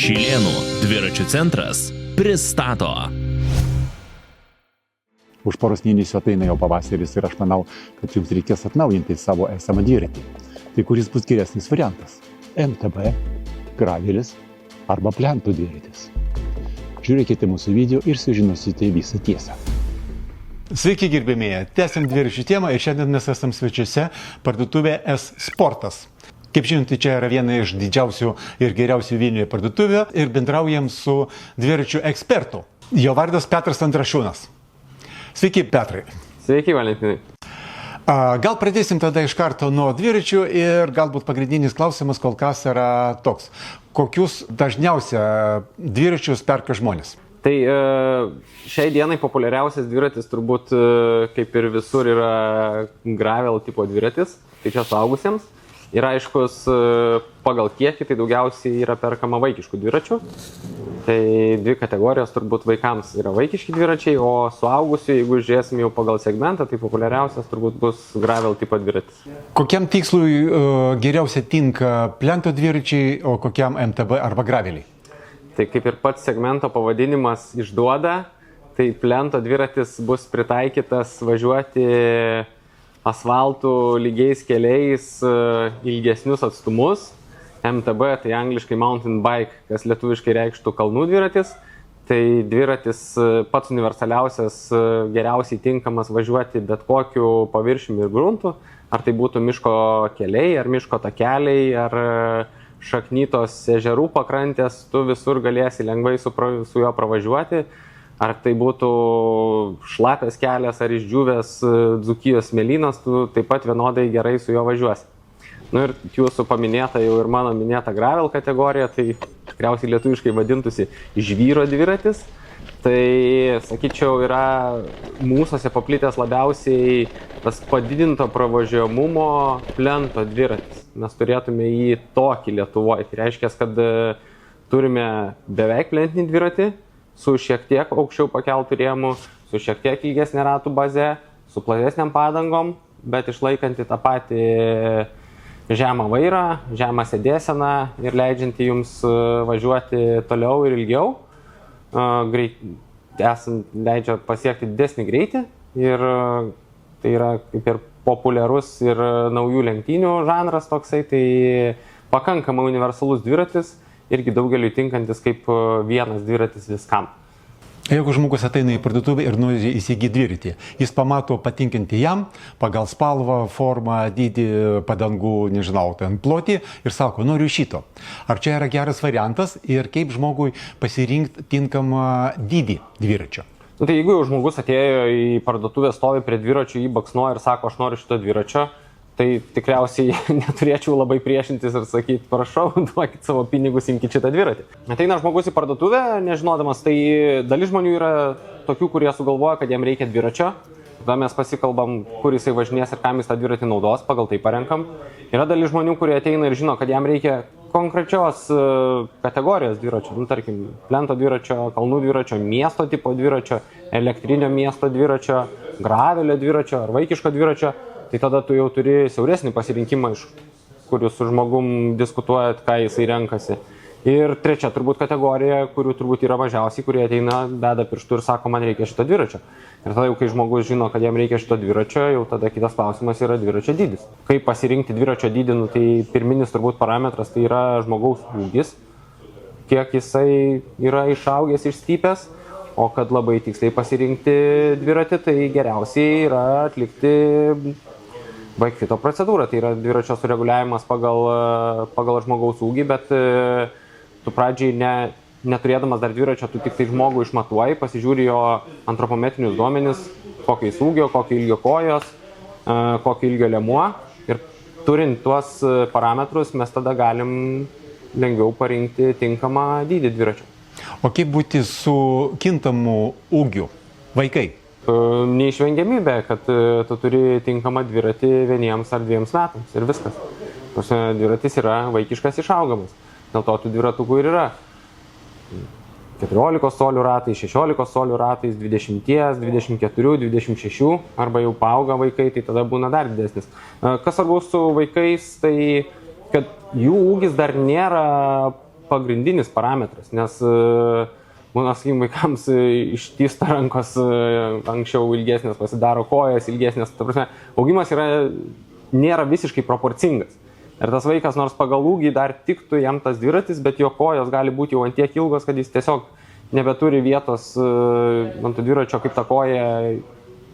Šilėnų dviračių centras pristato. Už poros mėnesių ateina jau pavasaris ir aš manau, kad jums reikės atnaujinti savo esamą dviratį. Tai kuris bus geresnis variantas? MTB, gravelis arba plento dviratis? Žiūrėkite mūsų video ir sužinosite visą tiesą. Sveiki gerbėmėje, tęsiam dviračių temą ir šiandien mes esam svečiuose parduotuvė S-Sportas. Kaip žinote, čia yra viena iš didžiausių ir geriausių Vilniuje parduotuvių ir bendraujam su dviračių ekspertu. Jo vardas Petras Andrašiūnas. Sveiki, Petrai. Sveiki, Valentinai. Gal pradėsim tada iš karto nuo dviračių ir galbūt pagrindinis klausimas kol kas yra toks. Kokius dažniausia dviračius perka žmonės? Tai šiai dienai populiariausias dviratis turbūt kaip ir visur yra gravel tipo dviratis, tai čia suaugusiems. Ir aiškus, pagal kiekį tai daugiausiai yra perkama vaikiškų dviračių. Tai dvi kategorijos turbūt vaikams yra vaikiški dviračiai, o suaugusių, jeigu žiūrėsim jau pagal segmentą, tai populiariausias turbūt bus gravel tipo dviratis. Kokiam tikslui geriausia tinka plento dviračiai, o kokiam MTB arba graveliai? Tai kaip ir pats segmento pavadinimas išduoda, tai plento dviratis bus pritaikytas važiuoti asfaltų lygiais keliais ilgesnius atstumus. MTB tai angliškai mountain bike, kas lietuviškai reikštų kalnų dviratis. Tai dviratis pats universaliausias, geriausiai tinkamas važiuoti bet kokiu paviršiumi ir gruntu. Ar tai būtų miško keliai, ar miško takeliai, ar šaknytos ežerų pakrantės, tu visur galėsi lengvai su juo pravažiuoti. Ar tai būtų šlapias kelias, ar išdžiūvęs Dzūkijos smėlynas, tu taip pat vienodai gerai su juo važiuosi. Ir jūsų paminėta jau ir mano minėta gravel kategorija, tai tikriausiai lietuviškai vadintųsi žvyro dviratis. Tai, sakyčiau, yra mūsuose paplitęs labiausiai tas padidinto pravažiuojamumo plento dviratis. Mes turėtume jį tokį Lietuvoje. Tai reiškia, kad turime beveik plentinį dviratį, su šiek tiek aukščiau pakeltų rėmų, su šiek tiek ilgesnė ratų baze, su platesniam padangom, bet išlaikantį tą patį žemą vairą, žemą sėdėseną ir leidžiantį jums važiuoti toliau ir ilgiau. Leidžia pasiekti didesnį greitį ir tai yra kaip ir populiarus ir naujų lenktynių žanras toksai, tai pakankamai universalus dviratis. Irgi daugeliui tinkantis kaip vienas dviratis viskam. Jeigu žmogus ateina į parduotuvę ir nori įsigyti dviratį, jis pamato patinkantį jam pagal spalvą, formą, dydį, padangų, nežinau, ten plotį ir sako, noriu šito. Ar čia yra geras variantas ir kaip žmogui pasirinkti tinkamą dydį dviračio? Tai jeigu jau žmogus atėjo į parduotuvę, stovi prie dviračio, jį baksnuoja ir sako, aš noriu šito dviračio, tai tikriausiai neturėčiau labai priešintis ir sakyti, prašau, duokit savo pinigus, imkit šitą dviratį. Ateina žmogus į parduotuvę, nežinodamas, tai dalis žmonių yra tokių, kurie sugalvoja, kad jam reikia dviračio. Tada mes pasikalbam, kur jisai važinės ir kam jis tą dviratį naudos, pagal tai parenkam. Yra dalis žmonių, kurie ateina ir žino, kad jam reikia konkrečios kategorijos dviračio. Tarkim, plento dviračio, kalnų dviračio, miesto tipo dviračio, elektrinio miesto dviračio, gravelio dviračio ar vaikiško dviračio. Tai tada tu jau turi siauresnį pasirinkimą, iš kur jūs su žmogum diskutuojat, ką jisai renkasi. Ir trečia turbūt kategorija, kurių turbūt yra mažiausiai, kurie ateina, beda pirštų ir sako, man reikia šito dviračio. Ir tada jau, kai žmogus žino, kad jam reikia šito dviračio, jau tada kitas klausimas yra dviračio dydis. Kaip pasirinkti dviračio dydį, tai pirminis turbūt parametras tai yra žmogaus ūgis, kiek jisai yra išaugęs, išstypęs. O kad labai tiksliai pasirinkti dviratį, tai geriausiai yra atlikti bikefito procedūrą. Tai yra dviračio sureguliavimas pagal žmogaus ūgį, bet tu pradžiai neturėdamas dar dviračio, tu tik tai žmogų išmatuoji, pasižiūri jo antropometrinius duomenis, kokio jis ūgio, kokio ilgio kojos, kokio ilgio liemuo. Ir turint tuos parametrus, mes tada galim lengviau parinkti tinkamą dydį dviračio. O kaip būti su kintamu ūgiu? Vaikai? Neišvengiamybė, kad tu turi tinkamą dviratį 1 ar 2 metams ir viskas. Dviratis yra vaikiškas išaugamas. Dėl to tų dviratukų ir yra 14 colių ratais, 16 colių ratais, 20, 24, 26 arba jau paauga vaikai, tai tada būna dar didesnis. Kas svarbu su vaikais, tai kad jų ūgis dar nėra pagrindinis parametras, nes būna, sakykim, vaikams ištysta rankos, anksčiau ilgesnės pasidaro kojas, ilgesnės, ta prasme, augimas nėra visiškai proporcingas. Ir tas vaikas nors pagal ūgį dar tiktų jam tas dviratis, bet jo kojos gali būti jau ant tiek ilgos, kad jis tiesiog nebeturi vietos ant dviračio kaip tą koją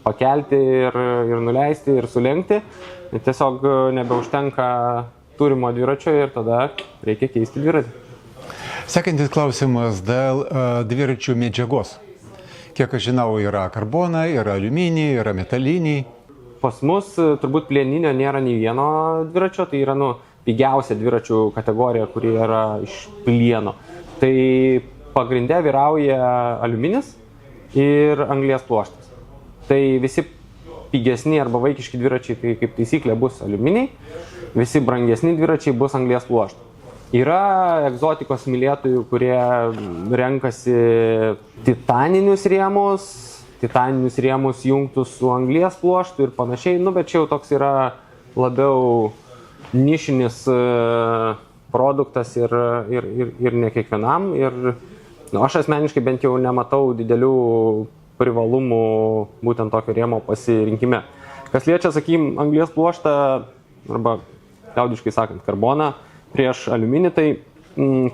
pakelti ir nuleisti ir sulenkti. Tiesiog nebeužtenka turimo dviračio ir tada reikia keisti dviratį. Sekantis klausimas dėl dviračių medžiagos. Kiek aš žinau, yra karbonai, yra aliuminiai, yra metaliniai. Pas mus turbūt plieninio nėra nei vieno dviračio, tai yra pigiausia dviračių kategorija, kuri yra iš plieno. Tai pagrinde vyrauja aliuminis ir anglies pluoštas. Tai visi pigesni arba vaikiški dviračiai, tai kaip taisyklė bus aliuminiai, visi brangesni dviračiai bus anglies pluoštas. Yra egzotikos mylėtojų, kurie renkasi titaninius rėmus jungtus su anglies pluoštu ir panašiai, bet čia jau toks yra labiau nišinis produktas ir ne kiekvienam. Ir aš asmeniškai bent jau nematau didelių privalumų būtent tokio rėmo pasirinkime. Kas liečia, sakykim, anglies pluoštą arba, liaudiškai sakant, karboną prieš aliuminį, tai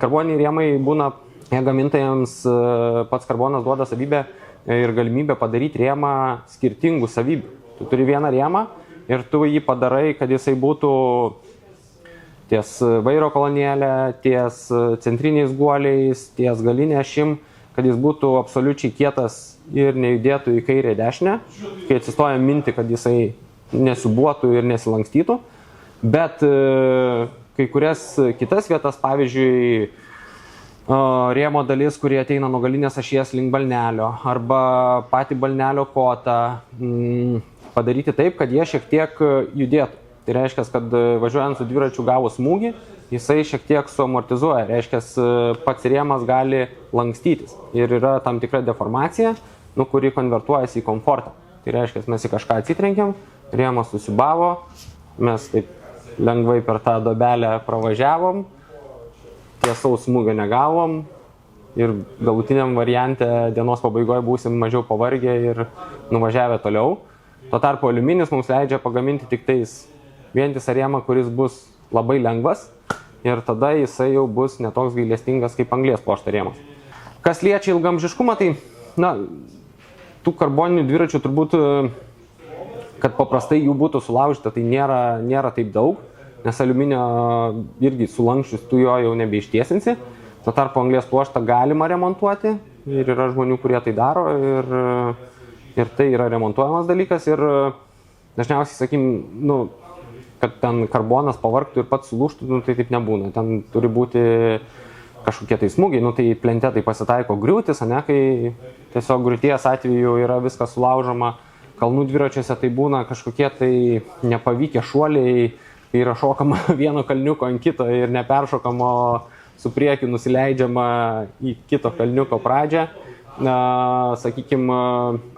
karboniniai rėmai būna, gamintojams pats karbonas duoda savybę ir galimybę padaryti rėmą skirtingų savybių. Tu turi vieną rėmą ir tu jį padarai, kad jisai būtų ties vairo kolonėlė, ties centriniais guoliais, ties galinė ašim, kad jis būtų absoliučiai kietas ir nejudėtų į kairę dešinę, kai atsistoja minti, kad jisai nesiubuotų ir nesilankstytų. Bet kai kurias kitas vietas, pavyzdžiui, rėmo dalis, kurie ateina nuo galinės ašies link balnelio, arba patį balnelio kotą, padaryti taip, kad jie šiek tiek judėtų. Tai reiškia, kad važiuojant su dviračiu gavus smūgį, jisai šiek tiek suamortizuoja. Reiškia, pats rėmas gali lankstytis. Ir yra tam tikra deformacija, kuri konvertuojasi į komfortą. Tai reiškia, mes į kažką atsitrenkiam, rėmas susibavo, mes taip lengvai per tą dobelę pravažiavom, tiesaus smūgio negavom ir galutiniam variante dienos pabaigoje būsim mažiau pavargę ir nuvažiavę toliau. Tuo tarpu aliuminis mums leidžia pagaminti tik tais vientisą rėmą, kuris bus labai lengvas ir tada jisai jau bus netoks gailestingas kaip anglies pluošto rėmas. Kas liečia ilgamžiškumą, tai tų karboninių dviračių turbūt, kad paprastai jų būtų sulaužyta, tai nėra taip daug, nes aliuminio irgi sulankščius tu jo jau nebeištiesinsi. Tuo tarpu anglies pluoštą galima remontuoti ir yra žmonių, kurie tai daro ir tai yra remontuojamas dalykas ir dažniausiai, sakykim, kad ten karbonas pavargtų ir pats sulūžtų, tai taip nebūna. Ten turi būti kažkokie tai smūgiai, tai plente tai pasitaiko griūtis, kai tiesiog griūties atveju yra viskas sulaužoma. Kalnų dviračiuose tai būna kažkokie tai nepavykę šuoliai, kai yra šokama vieno kalniuko ant kito ir neperšokamo su priekiu nusileidžiama į kito kalniuko pradžią. Sakykime,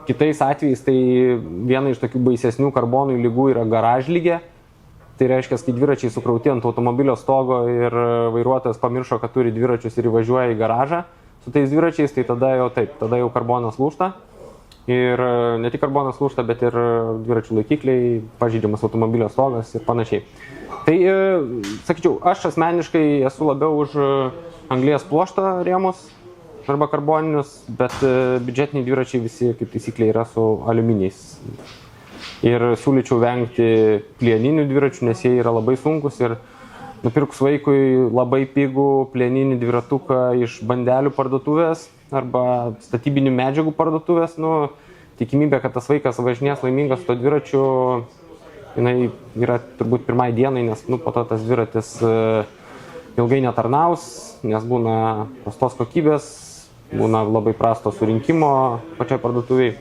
kitais atvejais tai viena iš tokių baisesnių karbonų lygų yra garažlygė. Tai reiškia, kai dviračiai sukrauti ant automobilio stogo ir vairuotojas pamiršo, kad turi dviračius ir įvažiuoja į garažą su tais dviračiais, tai tada jau karbonas lūžta. Ir ne tik karbonas lūžta, bet ir dviračių laikikliai, pažeidžiamas automobilio stogas ir panašiai. Tai, sakyčiau, aš asmeniškai esu labiau už anglies pluošto rėmus arba karboninius, bet biudžetiniai dviračiai visi, kaip taisyklė, yra su aliuminiais. Ir siūlyčiau vengti plieninių dviračių, nes jie yra labai sunkus ir nupirkus vaikui labai pigų plieninį dviratuką iš bandelių parduotuvės arba statybinių medžiagų parduotuvės, tikimybė, kad tas vaikas važinės laimingas su to dviračiu, jinai yra turbūt pirmai dienai, nes po to tas dviratis ilgai netarnaus, nes būna prastos kokybės, būna labai prasto surinkimo pačiai parduotuviai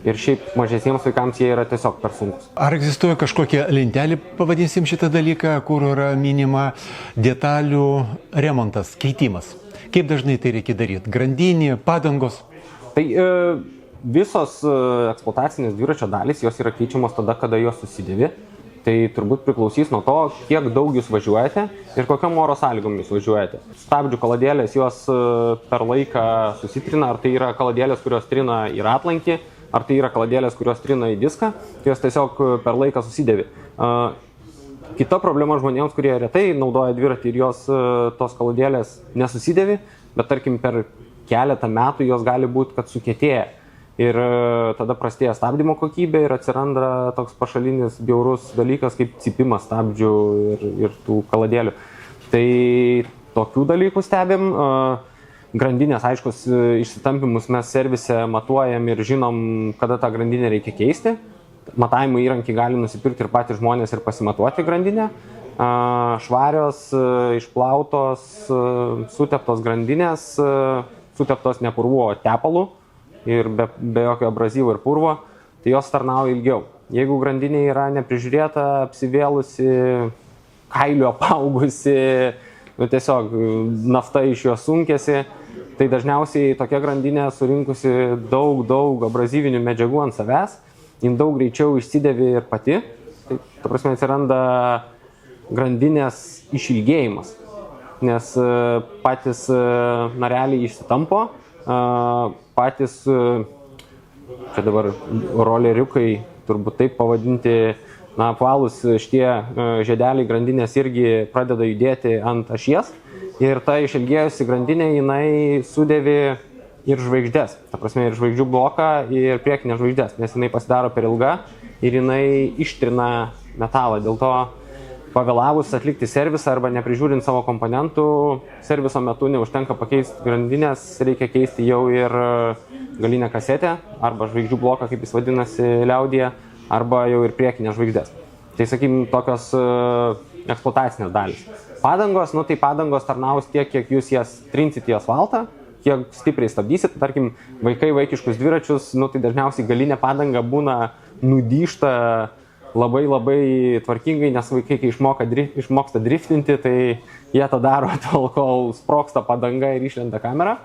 ir šiaip mažesniems vaikams jie yra tiesiog per sunkus. Ar egzistuoja kažkokia lentelė, pavadinsim šitą dalyką, kur yra minima detalių remontas, keitimas? Kaip dažnai tai reikia daryti? Grandinė, padangos? Tai visos eksploatacinės dviračio dalys, jos yra keičiamos tada, kada jos susidėvi. Tai turbūt priklausys nuo to, kiek daug jūs važiuojate ir kokiam oro sąlygom jūs važiuojate. Stabdžių kaladėlės jos per laiką susitrina, ar tai yra kaladėlės, kurios trina į ratlankį, ar tai yra kaladėlės, kurios trina į diską, jos tiesiog per laiką susidėvi. Kita problema žmonėms, kurie retai naudoja dviratį ir jos tos kaladėlės nesusidėvi, bet tarkim per keletą metų jos gali būti, kad sukietėja. Ir tada prastėja stabdymo kokybė ir atsiranda toks pašalinis bjaurus dalykas kaip cypimas stabdžių ir tų kaladėlių. Tai tokių dalykų stebim. Grandinės, aiškus, išsitampimus mes servise matuojam ir žinom, kada tą grandinę reikia keisti. Matavimo įrankį gali nusipirkti ir patys žmonės ir pasimatuoti grandinę. Švarios, išplautos, suteptos grandinės, suteptos ne purvu, o tepalu ir be jokio abrazyvo ir purvo, tai jos tarnauja ilgiau. Jeigu grandinė yra neprižiūrėta, apsivėlusi, kailiu apaugusi, tiesiog nafta iš jos sunkėsi, tai dažniausiai tokia grandinė surinkusi daug abrazyvinių medžiagų ant savęs, jin daug greičiau išsidėvi ir pati, tai ta prasme atsiranda grandinės išilgėjimas, nes patys nareliai išsitampo, patys, čia dabar roleriukai, turbūt taip pavadinti, apvalūs šitie žiedeliai grandinės irgi pradeda judėti ant ašies ir ta išilgėjusi grandinė jinai sudėvi ir žvaigždės, ta prasme ir žvaigždžių bloką ir priekinės žvaigždės, nes jinai pasidaro per ilga ir jinai ištrina metalą, dėl to pavėlavus atlikti servisą arba neprižiūrint savo komponentų, serviso metu neužtenka pakeisti grandinės, reikia keisti jau ir galinę kasetę arba žvaigždžių bloką, kaip jis vadinasi liaudyje, arba jau ir priekinės žvaigždės. Tai, sakykim, tokios eksploatacinės dalys. Padangos, tai padangos tarnaus tiek, kiek jūs jas trinsit į asfaltą, kiek stipriai stabdysit. Tarkim, vaikiškus dviračius, tai dažniausiai galinė padanga būna nudyžta labai tvarkingai, nes vaikai, kai išmoksta driftinti, tai jie tą daro tol, kol sproksta padanga ir išlenda kamera.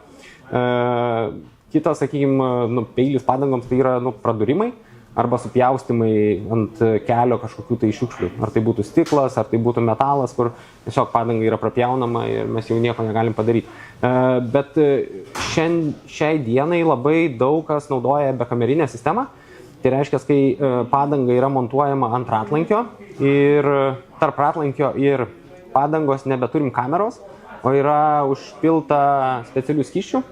Kitas, sakykime, peilis padangoms tai yra pradurimai arba supjaustimai ant kelio kažkokių tai šiukšlių. Ar tai būtų stiklas, ar tai būtų metalas, kur tiesiog padanga yra prapjaunama ir mes jau nieko negalim padaryti. Bet šiai dienai labai daug kas naudoja bekamerinę sistemą. Tai reiškia, kai padanga yra montuojama ant ratlankio ir tarp ratlankio ir padangos nebeturim kameros, o yra užpilta specialių skysčių,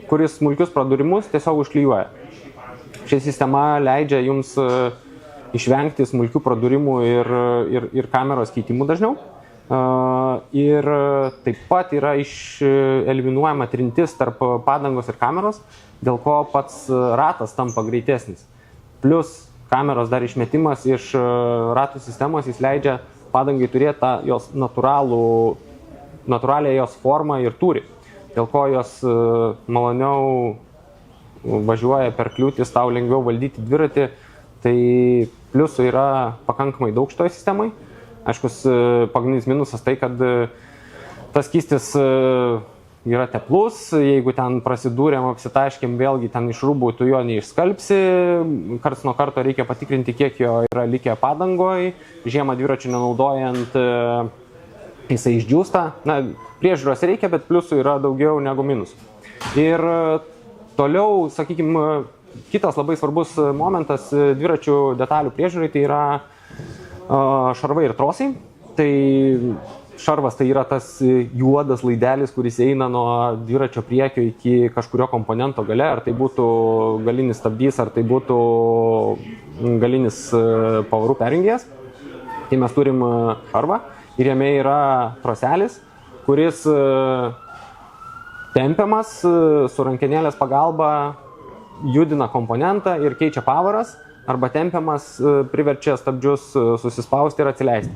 kuris smulkius pradurimus tiesiog užklijuoja. Ši sistema leidžia jums išvengti smulkių pradurimų ir kameros keitimų dažniau. Ir taip pat yra eliminuojama trintis tarp padangos ir kameros, dėl ko pats ratas tampa greitesnis. Plus kameros dar išmetimas iš ratų sistemos, jis leidžia padangai turėti tą jos natūralią jos formą ir tūrį. Dėl ko jos maloniau važiuoja per kliūtis, tau lengviau valdyti dviratį. Tai pliusų yra pakankamai daug šitoj sistemai. Aiškus, pagrindinis minusas tai, kad tas skystis yra teplus, jeigu ten prasidūrėm, apsitaškėm, vėlgi ten iš rūbų tu jo neišskalbsi, karts nuo karto reikia patikrinti, kiek jo yra likę padangoj, žiemą dviračių nenaudojant jisai išdžiūsta. Priežiūros reikia, bet pliusų yra daugiau negu minusų. Ir toliau, sakykime, kitas labai svarbus momentas dviračių detalių priežiūrai tai yra šarvai ir trosai. Tai šarvas tai yra tas juodas laidelis, kuris eina nuo dviračio priekio iki kažkurio komponento gale, ar tai būtų galinis stabdys, ar tai būtų galinis pavarų perjungėjas. Tai mes turim šarvą ir jame yra troselis, kuris tempiamas su rankenėlės pagalba judina komponentą ir keičia pavaras, arba tempiamas priverčia stabdžius susispausti ir atsileisti.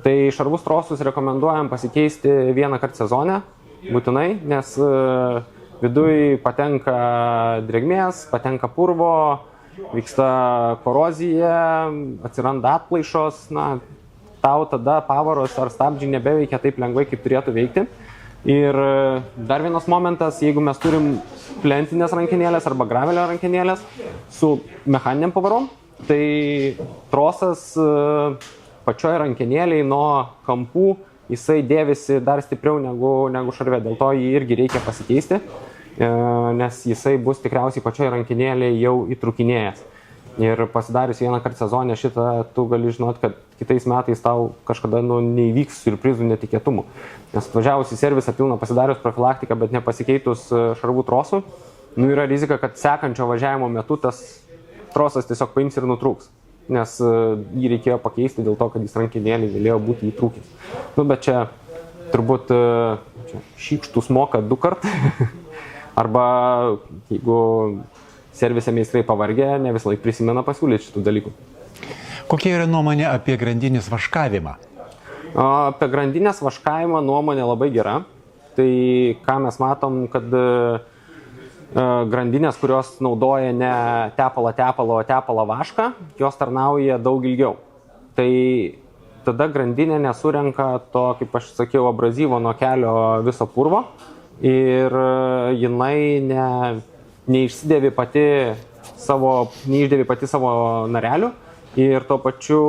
Tai šarvus trosus rekomenduojam pasikeisti vieną kartą sezone, būtinai, nes viduj patenka drėgmės, patenka purvo, vyksta korozija, atsiranda atplaišos, tau tada pavaros ar stabdžiai nebeveikia taip lengvai, kaip turėtų veikti. Ir dar vienas momentas, jeigu mes turim plentinės rankenėlės arba gravelio rankenėlės su mechaniniam pavarom, tai trosas pačioj rankenėliai nuo kampų jisai dėvisi dar stipriau negu šarve. Dėl to jį irgi reikia pasikeisti, nes jisai bus tikriausiai pačioj rankenėliai jau įtrūkinėjęs. Ir pasidarius vieną kartą sezonę šitą, tu gali žinot, kad kitais metais tau kažkada neįvyks siurprizų, netikėtumų. Nes atvažiavus į servisą pilną pasidarius profilaktiką, bet nepasikeitus šarvų trosų, yra rizika, kad sekančio važiavimo metu tas trosas tiesiog paims ir nutrūks. Nes jį reikėjo pakeisti dėl to, kad jis rankenėlį galėjo būti įtrūkęs. Bet čia turbūt šykštus moka 2 kartų. Arba jeigu servise meistrai pavargę, ne visą laiką prisimena pasiūlyti šitų dalykų. Kokia yra nuomonė apie grandinės vaškavimą? Apie grandinės vaškavimą nuomonė labai gera. Tai ką mes matom, kad grandinės, kurios naudoja ne tepalą, o tepalą vašką, jos tarnauja daug ilgiau. Tai tada grandinė nesurenka to, kaip aš sakiau, abrazyvo nuo kelio viso purvo ir jinai neišdėvi pati savo narelių ir tuo pačiu,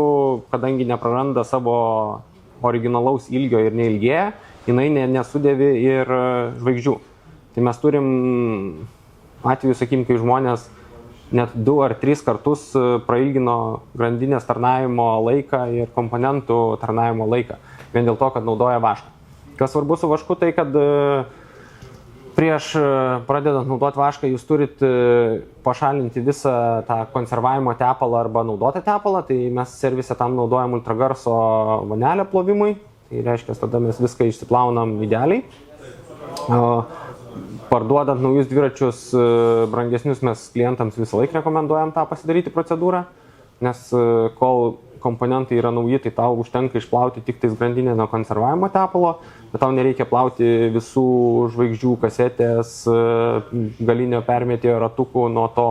kadangi nepraranda savo originalaus ilgio ir neilgėja, jinai nesudėvi ir žvaigždžių. Tai mes turim atveju, sakykim, kai žmonės net 2 ar 3 kartus prailgino grandinės tarnavimo laiką ir komponentų tarnavimo laiką, vien dėl to, kad naudoja vašką. Kas svarbu su vašku, tai kad prieš pradedant naudoti vašką, jūs turit pašalinti visą tą konservavimo tepalą arba naudotą tepalą, tai mes servise tam naudojam ultragarso vonelę plovimui, tai reiškia, tada mes viską išsiplaunam idealiai. Parduodant naujus dviračius brangesnius mes klientams visą laiką rekomenduojam tą pasidaryti procedūrą, nes kol komponentai yra nauji, tai tau užtenka išplauti tik tais grandinę nuo konservavimo tepalo, bet tau nereikia plauti visų žvaigždžių, kasetės, galinio permetėjo ratukų nuo to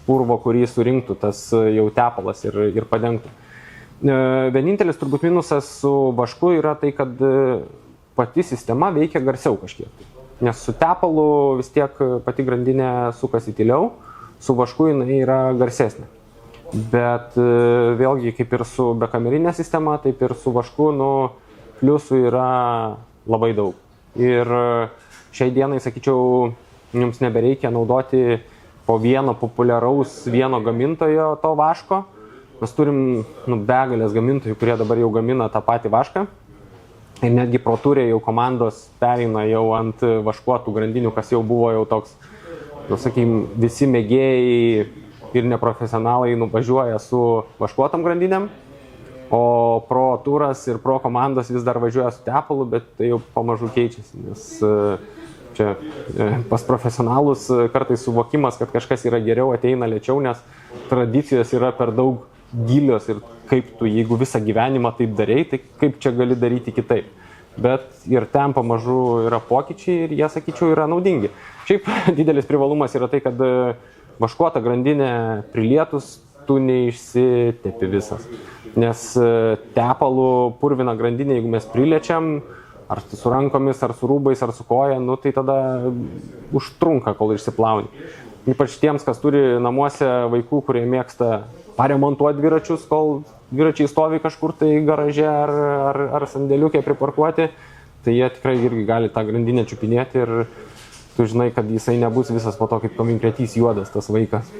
purvo, kurį surinktų tas jau tepalas ir padengtų. Vienintelis turbūt minusas su vašku yra tai, kad pati sistema veikia garsiau kažkiek. Nes su tepalu vis tiek pati grandinė sukasi tyliau, su vašku jinai yra garsesnė. Bet vėlgi, kaip ir su bekamerinė sistema, taip ir su vašku, pliusų yra labai daug. Ir šiai dienai, sakyčiau, jums nebereikia naudoti po vieno populiaraus vieno gamintojo to vaško. Mes turim begalės gamintojų, kurie dabar jau gamina tą patį vašką. Ir netgi ProTour'e jau komandos pereina jau ant vaškuotų grandinių, kas jau buvo jau toks, sakykime, visi mėgėjai ir neprofesionalai važiuoja su vaškuotam grandinėm, o ProTour'as ir Pro komandos vis dar važiuoja su tepalu, bet tai jau pamažu keičiasi, nes čia pas profesionalus kartais suvokimas, kad kažkas yra geriau, ateina lėčiau, nes tradicijos yra per daug gilios ir kaip tu, jeigu visą gyvenimą taip darei, tai kaip čia gali daryti kitaip. Bet ir ten pamažu yra pokyčiai ir jie, sakyčiau, yra naudingi. Šiaip didelis privalumas yra tai, kad vaškuota grandinė prilietus tu neišsitepi visas. Nes tepalų purvina grandinė, jeigu mes priliečiam, ar su rankomis, ar su rūbais, ar su koja, tai tada užtrunka, kol išsiplauni. Ypač tiems, kas turi namuose vaikų, kurie mėgsta paremontuoti dviračius, kol dviračiai stovi kažkur tai garaže ar sandėliukė priparkuoti, tai jie tikrai irgi gali tą grandinę čiupinėti ir tu žinai, kad jisai nebus visas po to kaip konkretys juodas tas vaikas.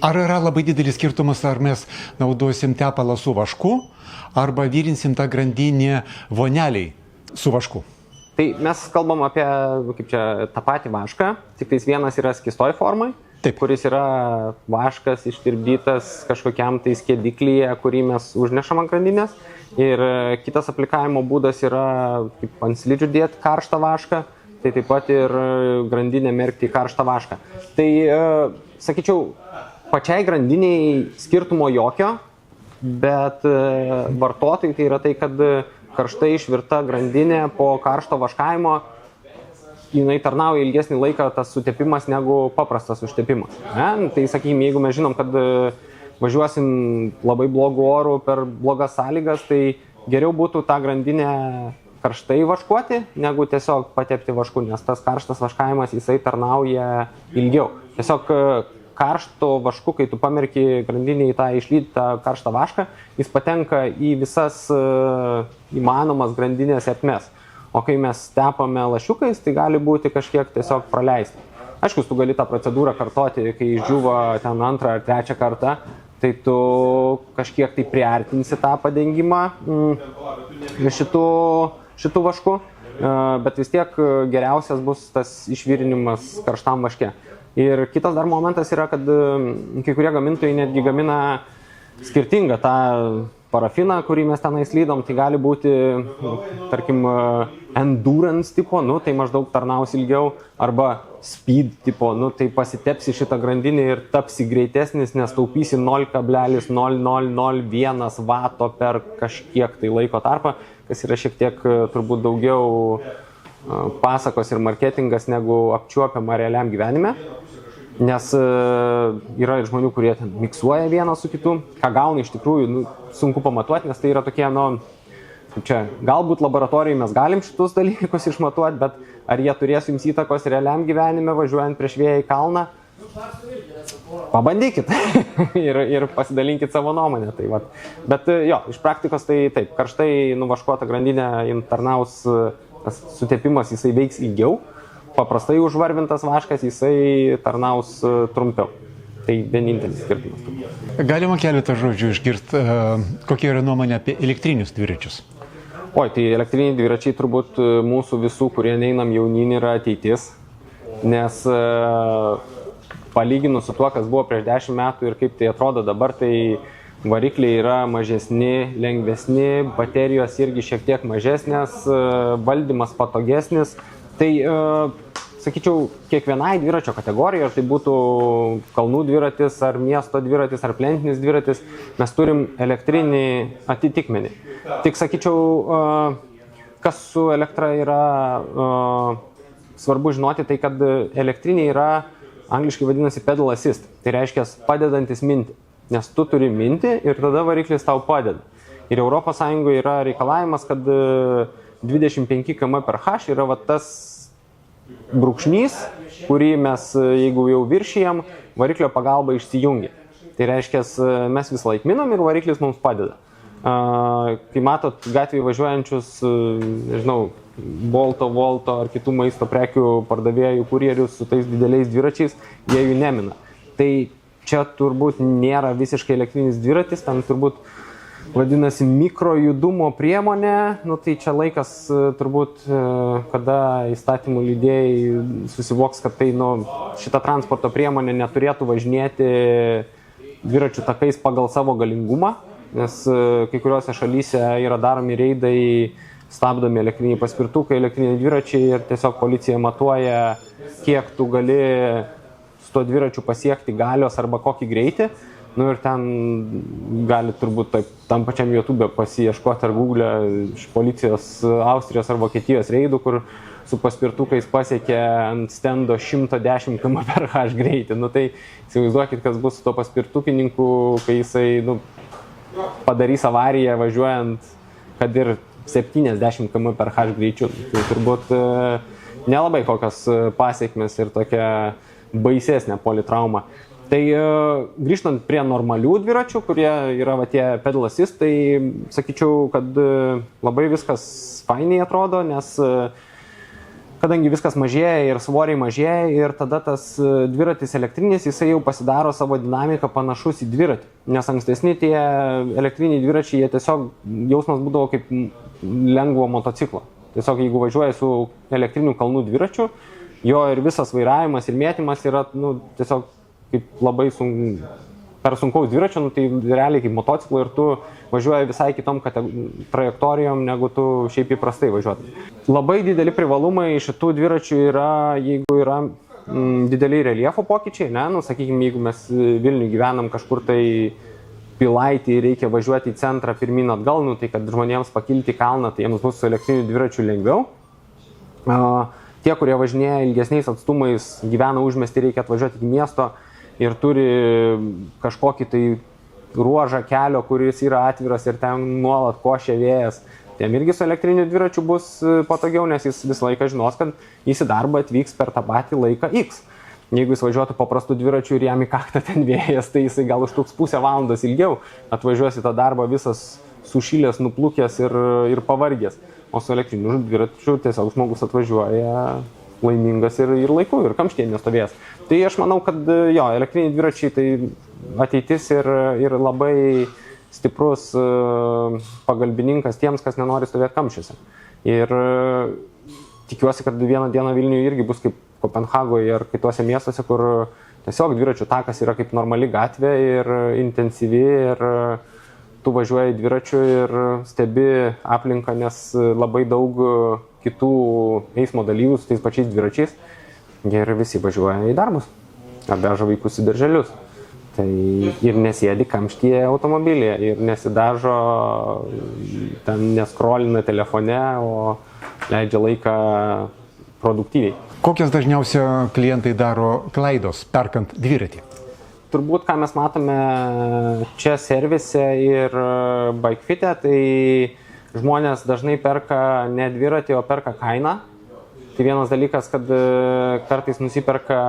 Ar yra labai didelis skirtumas, ar mes naudosim tepalą su vašku, arba vyrinsim tą grandinę voneliai su vašku? Tai mes kalbam apie tą patį vašką, tik tais vienas yra skystoj formai, taip, kuris yra vaškas ištirpdytas kažkokiam tai skiediklyje, kurį mes užnešam ant grandinės. Ir kitas aplikavimo būdas yra kaip ant slidžių dėti karštą vašką, tai taip pat ir grandinę merkti į karštą vašką. Tai, sakyčiau, pačiai grandiniai skirtumo jokio, bet vartotojai tai yra tai, kad karštai išvirta grandinė po karšto vaškavimo, jinai tarnauja ilgesnį laiką tas sutepimas negu paprastas užtepimas. Tai sakykime, jeigu mes žinom, kad važiuosim labai blogų orų per blogas sąlygas, tai geriau būtų tą grandinę karštai vaškuoti, negu tiesiog patepti vašku, nes tas karštas vaškavimas jisai tarnauja ilgiau. Tiesiog karšto vašku, kai tu pamerki grandinį į tą išlydytą karštą vašką, jis patenka į visas įmanomas grandinės ertmes. O kai mes tepame lašiukais, tai gali būti kažkiek tiesiog praleisti. Aišku, tu gali tą procedūrą kartoti, kai išdžiūva ten 2 ar 3 kartą, tai tu kažkiek tai priartinsi tą padengimą šitų vaškų, bet vis tiek geriausias bus tas išvirinimas karštam vaške. Ir kitas dar momentas yra, kad kai kurie gamintojai netgi gamina skirtingą tą parafiną, kurį mes tenais lydom, tai gali būti, tarkim, endurance tipo, tai maždaug tarnaus ilgiau, arba speed tipo, tai pasitepsi šitą grandinį ir tapsi greitesnis, nes taupysi 0,0001 vato per kažkiek tai laiko tarpą, kas yra šiek tiek turbūt daugiau pasakos ir marketingas negu apčiuopiama realiam gyvenime. Nes yra ir žmonių, kurie ten miksuoja vieną su kitu, ką gauna iš tikrųjų sunku pamatuoti, nes tai yra tokie, čia galbūt laboratorijai mes galim šitus dalykus išmatuoti, bet ar jie turės jums įtakos realiam gyvenime važiuojant prieš vėją į kalną, pabandykit ir pasidalinkit savo nuomonę. Tai vat. Bet jo, iš praktikos tai taip, karštai nuvaškuota grandinė tarnaus, tas sutepimas jisai veiks ilgiau. Paprastai užvarvintas vaškas, jisai tarnaus trumpiau. Tai vienintelis skirtumas. Galima keletą žodžių išgirsti, kokia yra nuomonė apie elektrinius dviračius? Oi, tai elektriniai dviračiai turbūt mūsų visų, kurie neinam jaunyn, yra ateitis. Nes palyginus su tuo, kas buvo prieš 10 metų ir kaip tai atrodo dabar, tai varikliai yra mažesni, lengvesni, baterijos irgi šiek tiek mažesnės, valdymas patogesnis. Tai, sakyčiau, kiekvienai dviračio kategorijoje, ar tai būtų kalnų dviratis, ar miesto dviratis, ar plentinis dviratis, mes turim elektrinį atitikmenį. Tik, sakyčiau, kas su elektra yra svarbu žinoti, tai kad elektriniai yra, angliškai vadinasi pedal assist, tai reiškia padedantis minti, nes tu turi minti ir tada variklis tau padeda. Ir ES yra reikalavimas, kad 25 km/h yra tas brūkšnys, kurį mes, jeigu jau viršijam, variklio pagalba išsijungia. Tai reiškia, mes vis laik minam ir variklis mums padeda. Kai matot gatvėje važiuojančius, nežinau, Bolto ar kitų maisto prekių pardavėjų kurjerius su tais dideliais dviračiais, jie jų nemina. Tai čia turbūt nėra visiškai elektrinis dviratis, ten turbūt vadinasi mikrojudumo priemonė, tai čia laikas turbūt, kada įstatymų leidėjai susivoks, kad tai, šita transporto priemonė neturėtų važinėti dviračių takais pagal savo galingumą, nes kai kuriuose šalyse yra daromi reidai, stabdomi elektriniai paspirtukai, elektriniai dviračiai ir tiesiog policija matuoja, kiek tu gali su tuo dviračiu pasiekti galios arba kokį greitį. Ir ten gali turbūt tam pačiam YouTube pasiieškoti ar Google iš policijos Austrijos ar Vokietijos reidų, kur su paspirtukais pasiekia ant stendo 110 km/h greitį. Tai įsivaizduokit, kas bus su to paspirtukininku, kai jisai padarys avariją važiuojant, kad ir 70 km/h greičiu. Tai turbūt nelabai kokios pasiekmes ir tokia baisesnė politrauma. Tai grįžtant prie normalių dviračių, kurie yra tie pedal assist, tai sakyčiau, kad labai viskas fainiai atrodo, nes kadangi viskas mažėja ir svoriai mažėja ir tada tas dviratis elektrinis, jisai jau pasidaro savo dinamiką panašus į dviratį. Nes ankstesni tie elektriniai dviračiai, jie tiesiog jausmas būdavo kaip lengvo motociklo. Tiesiog jeigu važiuoji su elektriniu kalnų dviračiu, jo ir visas vairavimas ir mėtymas yra tiesiog kaip labai per sunkaus dviračio, tai realiai kaip motociklo ir tu važiuoji visai kitom trajektorijom, negu tu šiaip įprastai važiuotum. Labai dideli privalumai šitų dviračių yra, jeigu yra dideli reljefo pokyčiai, sakykime, jeigu mes Vilniuje gyvenam kažkur tai Pilaitį ir reikia važiuoti į centrą pirmyn atgal, tai kad žmonėms pakilti į kalną, tai jiems bus su elektriniu dviračiu lengviau. Tie, kurie važinėja ilgesniais atstumais, gyvena užmiestį, reikia atvažiuoti iki miesto ir turi kažkokį tai ruožą kelio, kuris yra atviras ir ten nuolat košia vėjas. Tiem irgi su elektriniu dviračiu bus patogiau, nes jis visą laiką žinos, kad jis į darbą atvyks per tą patį laiką X. Jeigu jis važiuotų paprastų dviračių ir jam į kaktą ten vėjas, tai jisai gal užtruks pusę valandos ilgiau, atvažiuos į tą darbą visas sušilęs, nuplukęs ir pavargęs. O su elektriniu dviračiu tiesiog žmogus atvažiuoja laimingas ir laiku, ir kamštyje nestovės. Tai aš manau, kad jo, elektriniai dviračiai tai ateitis ir labai stiprus pagalbininkas tiems, kas nenori stovėti kamščiuose. Ir tikiuosi, kad vieną dieną Vilniuje irgi bus kaip Kopenhagoje ar kituose miestuose, kur tiesiog dviračių takas yra kaip normali gatvė ir intensyvi ir tu važiuoji dviračiu ir stebi aplinką, nes labai daug kitų eismo dalyvių su tais pačiais dviračiais ir visi važiuoja į darbus ar veža vaikus į darželius. Tai ir nesėdi kamštyje automobilyje ir nesidažo, ten neskrolina telefone, o leidžia laiką produktyviai. Kokias dažniausiai klientai daro klaidos perkant dviratį? Turbūt, ką mes matome čia servise ir BikeFit'e, tai žmonės dažnai perka ne dviratį, o perka kainą. Tai vienas dalykas, kad kartais nusiperka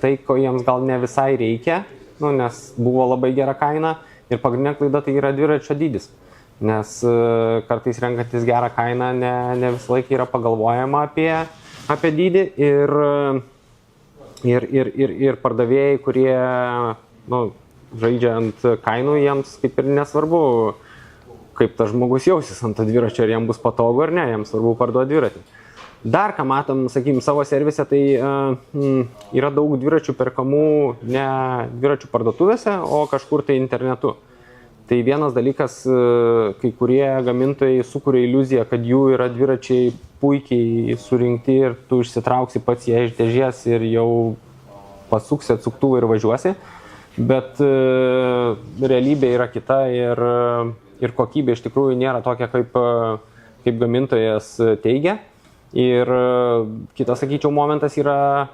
tai, ko jiems gal ne visai reikia, nes buvo labai gera kaina. Ir pagrindinė klaida tai yra dviračio dydis. Nes kartais renkantis gerą kainą ne visą laiką yra pagalvojama apie dydį ir pardavėjai, kurie žaidžia ant kainų, jiems kaip ir nesvarbu, kaip tas žmogus jausis ant to dviračio, ar jam bus patogu ar ne, jiems svarbu parduoti dviratį. Dar ką matom, sakykime, savo servise, tai yra daug dviračių perkamų ne dviračių parduotuvėse, o kažkur tai internetu. Tai vienas dalykas, kai kurie gamintojai sukuria iliuziją, kad jų yra dviračiai puikiai surinkti ir tu išsitrauksi pats ją iš dėžės ir jau pasuksi atsuktuvą ir važiuosi. Bet realybė yra kita ir kokybė iš tikrųjų nėra tokia, kaip gamintojas teigia. Ir kitas, sakyčiau, momentas yra,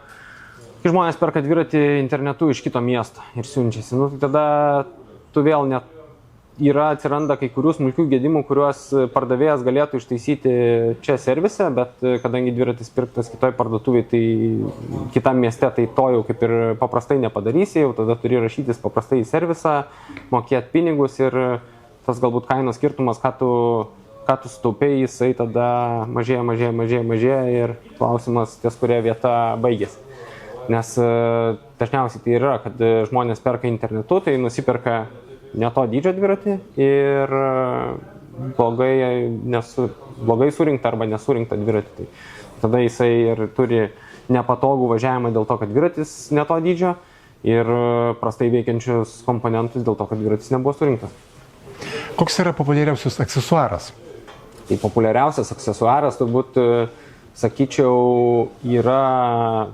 kai žmonės perka dviratį internetu iš kito miesto ir siunčiasi. Tada tu vėl net atsiranda kai kurių smulkių gedimų, kuriuos pardavėjas galėtų ištaisyti čia servise, bet kadangi dviratis pirktas kitoj parduotuvėj, tai kitam mieste, tai to jau kaip ir paprastai nepadarysi, jau tada turi rašytis paprastai į servisą, mokėti pinigus ir tas galbūt kainos skirtumas, ką tu sutaupėjai, jisai tada mažėja ir klausimas ties kuria vieta baigėsi. Nes dažniausiai tai yra, kad žmonės perka internetu, tai nusiperka ne to dydžio dviratį ir blogai surinktą arba nesurinktą dviratį. Tai tada jisai ir turi nepatogų važiavimą dėl to, kad dviratis ne to dydžio ir prastai veikiančius komponentus dėl to, kad dviratis nebuvo surinktas. Koks yra populiariausias aksesuaras? Tai populiariausias aksesuaras turbūt, sakyčiau, yra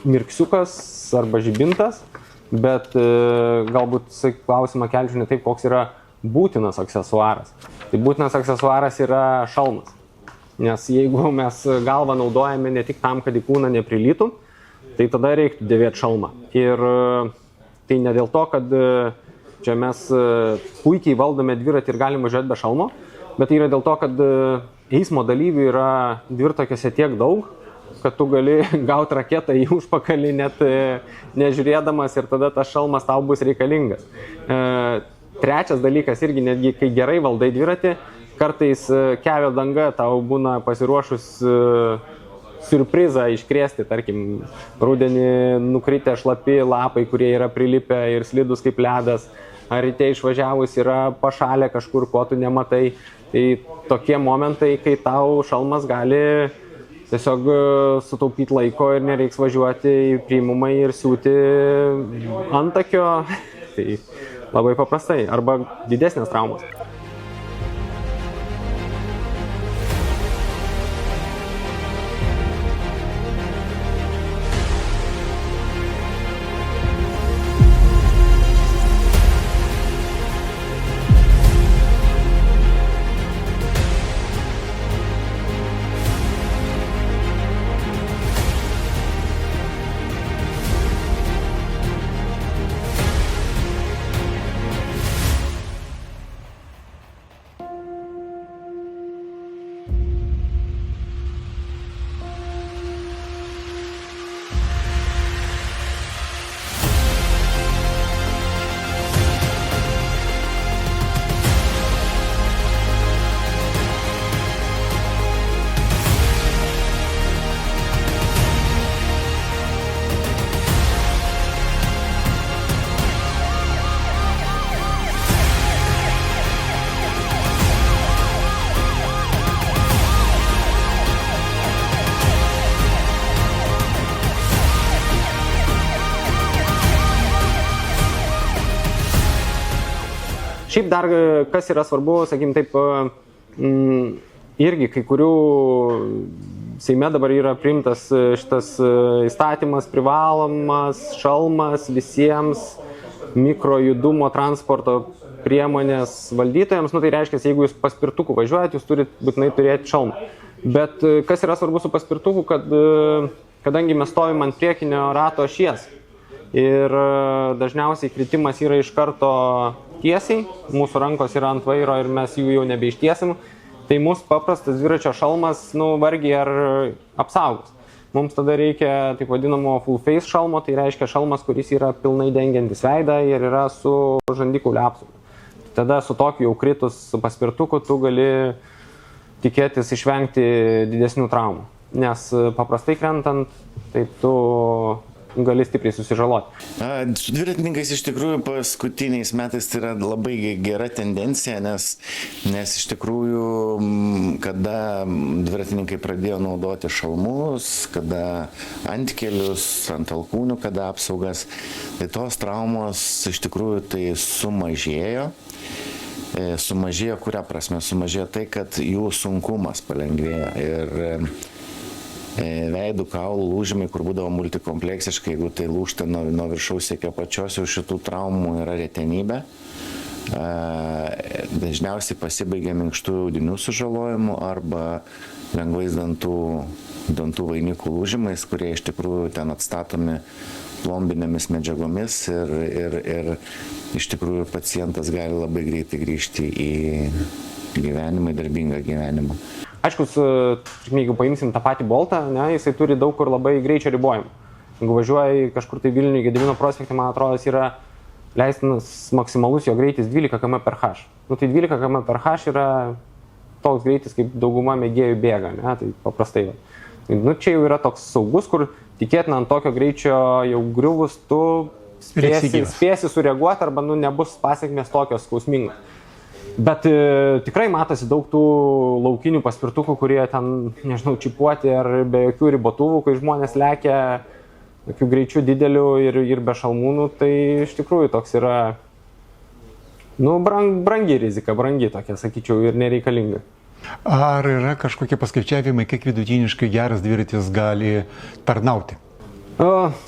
mirksiukas arba žibintas. Bet galbūt klausimą kelčiu ne taip, koks yra būtinas aksesuaras. Tai būtinas aksesuaras yra šalmas. Nes jeigu mes galvą naudojame ne tik tam, kad į kūną neprilytų, tai tada reiktų dėvėti šalmą. Ir tai ne dėl to, kad čia mes puikiai valdome dviratį ir galime važiuoti be šalmo, bet tai yra dėl to, kad eismo dalyvių yra dvirtakiuose tiek daug, kad tu gali gauti raketą į užpakalį net nežiūrėdamas ir tada tas šalmas tau bus reikalingas. Trečias dalykas irgi, netgi kai gerai valdai dviratį, kartais kelio danga tau būna pasiruošus siurprizą iškrėsti, tarkim, rudenį nukritę šlapi lapai, kurie yra prilipę ir slidus kaip ledas, ar ryte išvažiavus yra pašalę kažkur, ko tu nematai. Tai tokie momentai, kai tau šalmas gali tiesiog sutaupyti laiko ir nereiks važiuoti į priimamą ir siūti antakio, tai labai paprastai, arba didesnės traumos. Šiaip dar kas yra svarbu, sakykim taip, irgi kai kurių Seime dabar yra priimtas šitas įstatymas privalomas, šalmas visiems mikrojudumo transporto priemonės valdytojams. Nu, tai reiškia, jeigu jūs paspirtuku važiuojat, jūs turite būtinai turėti šalmą. Bet kas yra svarbu su paspirtuku, kadangi mes stovim ant priekinio rato ašies ir dažniausiai kritimas yra iš karto tiesiai, mūsų rankos yra ant vairo ir mes jų jau nebeištiesim, tai mūsų paprastas dviračio šalmas, vargiai ar apsaugos. Mums tada reikia taip vadinamo full face šalmo, tai reiškia šalmas, kuris yra pilnai dengiantis veidą ir yra su žandikauliu apsauga. Tada su tokiu jau kritus paspirtuku tu gali tikėtis išvengti didesnių traumų. Nes paprastai krentant, tai tu gali stipriai susižaloti. Su dviratininkais iš tikrųjų paskutiniais metais tai yra labai gera tendencija, nes iš tikrųjų, kada dviratininkai pradėjo naudoti šalmus, kada antkelius, ant alkūnių, kada apsaugas, tai tos traumos iš tikrųjų tai sumažėjo. Sumažėjo, kuria prasme? Sumažėjo tai, kad jų sunkumas palengvėjo ir veidų kaulų lūžimai, kur būdavo multikompleksiškai, jeigu tai lūžta nuo viršaus iki apačios, jau šitų traumų yra retenybė. Dažniausiai pasibaigia minkštų audinių sužalojimu arba lengvais dantų vainikų lūžimais, kurie iš tikrųjų ten atstatomi plombinėmis medžiagomis ir iš tikrųjų pacientas gali labai greitai grįžti į gyvenimą, į darbingą gyvenimą. Aišku, jeigu paimsim tą patį Boltą, jisai turi daug kur labai greičio ribojimų. Jeigu važiuoji kažkur tai Vilniuje Gedimino prospekte, man atrodo, yra leistinas maksimalus jo greitis 12 km/h. Tai 12 km/h yra toks greitis, kaip dauguma mėgėjų bėga, tai paprastai. Čia jau yra toks saugus, kur tikėtina ant tokio greičio jau griuvus tu spėsi sureaguoti arba nebus pasiekmės tokios skausmingos. Bet tikrai matosi daug tų laukinių paspirtukų, kurie ten, čipuoti ar be jokių ribotuvų, kai žmonės lekia tokių greičių didelių ir be šalmų, tai iš tikrųjų toks yra, brangi rizika, brangi tokia, sakyčiau, ir nereikalinga. Ar yra kažkokie paskaičiavimai, kiek vidutiniškai geras dviratis gali tarnauti?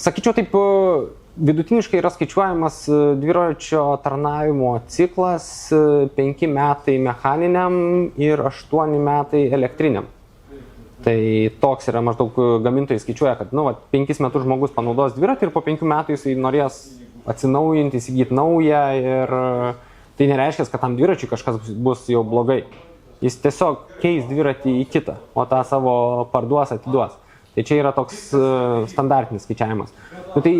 Sakyčiau taip, vidutiniškai yra skaičiuojamas dviračio tarnavimo ciklas 5 metai mechaniniam ir 8 metai elektriniam. Tai toks yra maždaug gamintojai skaičiuoja, kad 5 metus žmogus panaudos dviratį ir po 5 metų jisai norės atsinaujinti, įsigyti naują ir tai nereiškia, kad tam dviračiui kažkas bus jau blogai. Jis tiesiog keis dviratį į kitą, o tą savo parduos, atiduos. Tai čia yra toks standartinis skaičiavimas. Tai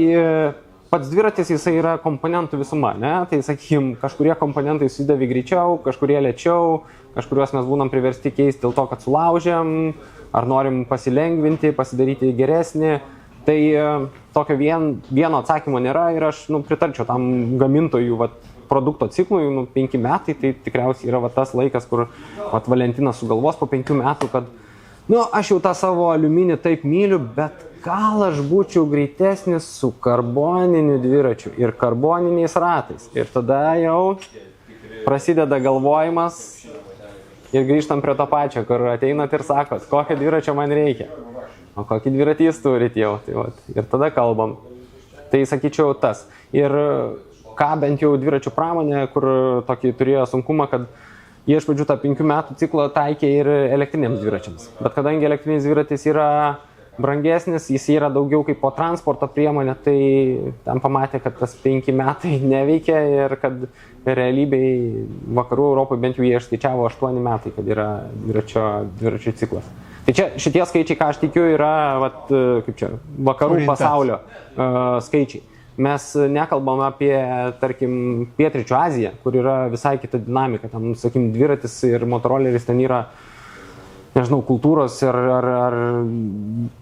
pats dviratis jisai yra komponentų visuma, Tai, sakykim, kažkurie komponentai susidėvi greičiau, kažkurie lėčiau, kažkuriuos mes būnam priversti keisti dėl to, kad sulaužėm, ar norim pasilengvinti, pasidaryti geresnį. Tai tokio vieno atsakymo nėra ir aš pritarčiau tam gamintojų produkto ciklui, 5 metai, tai tikriausiai yra tas laikas, kur Valentinas sugalvos po 5 metų, kad aš jau tą savo aliuminį taip myliu, bet gal aš būčiau greitesnis su karboniniu dviračiu ir karboniniais ratais. Ir tada jau prasideda galvojimas ir grįžtam prie to pačio, kur ateinat ir sakot, kokio dviračio man reikia, o kokį dviratį jūs turit jau. Ir tada kalbam. Tai sakyčiau tas. Ir ką bent jau dviračių pramonė, kur tokį turėjo sunkumą, kad jie iš pradžių tą 5 metų ciklą taikė ir elektriniams dviračiams. Bet kadangi elektrinis dviratis yra brangesnis, jis yra daugiau kaip po transporto priemonė, tai ten pamatė, kad tas 5 metai neveikia ir kad realybėj vakarų Europoje bent jau jie išskaičiavo 8 metai, kad yra dviračių ciklas. Tai čia šitie skaičiai, ką aš tikiu, yra vakarų pasaulio skaičiai. Mes nekalbam apie, tarkim, Pietryčių Aziją, kur yra visai kita dinamika. Tam, sakykim, dviratis ir motoroleris ten yra, kultūros ar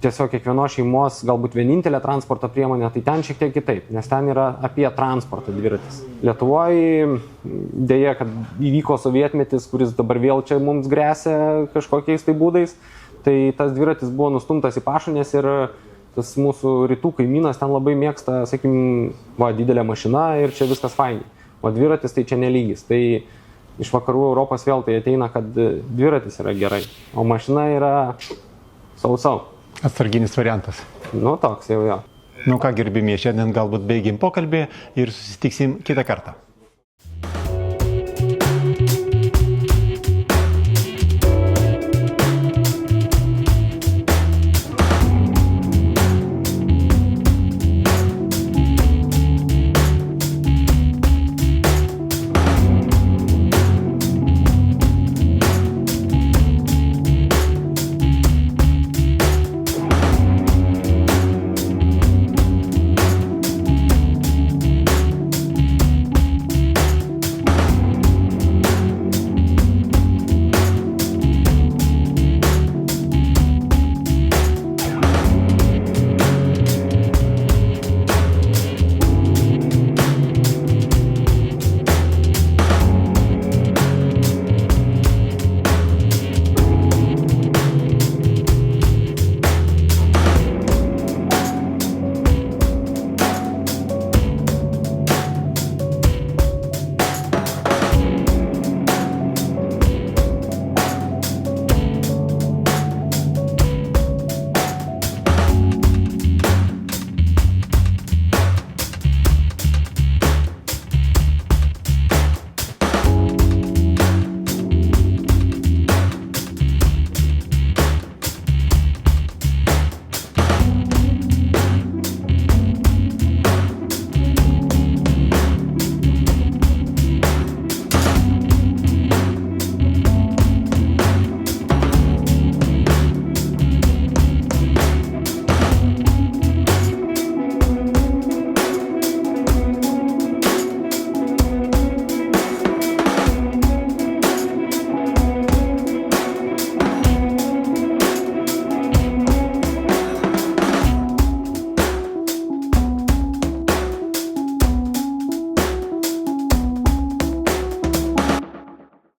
tiesiog kiekvienos šeimos galbūt vienintelė transporto priemonė, tai ten šiek tiek kitaip, nes ten yra apie transportą dviratis. Lietuvoje dėja, kad įvyko sovietmetis, kuris dabar vėl čia mums gresia kažkokiais tai būdais, tai tas dviratis buvo nustumtas į pašonės ir tas mūsų rytų kaimynas ten labai mėgsta, sakykim, didelė mašina ir čia viskas fainai. o dviratis tai čia nelygis. Tai iš vakarų Europos vėl tai ateina, kad dviratis yra gerai, o mašina yra sau. Atsarginis variantas. Nu, toks jau jo. Nu ką, gerbimieji, šiandien galbūt baigim pokalbį ir susitiksim kitą kartą.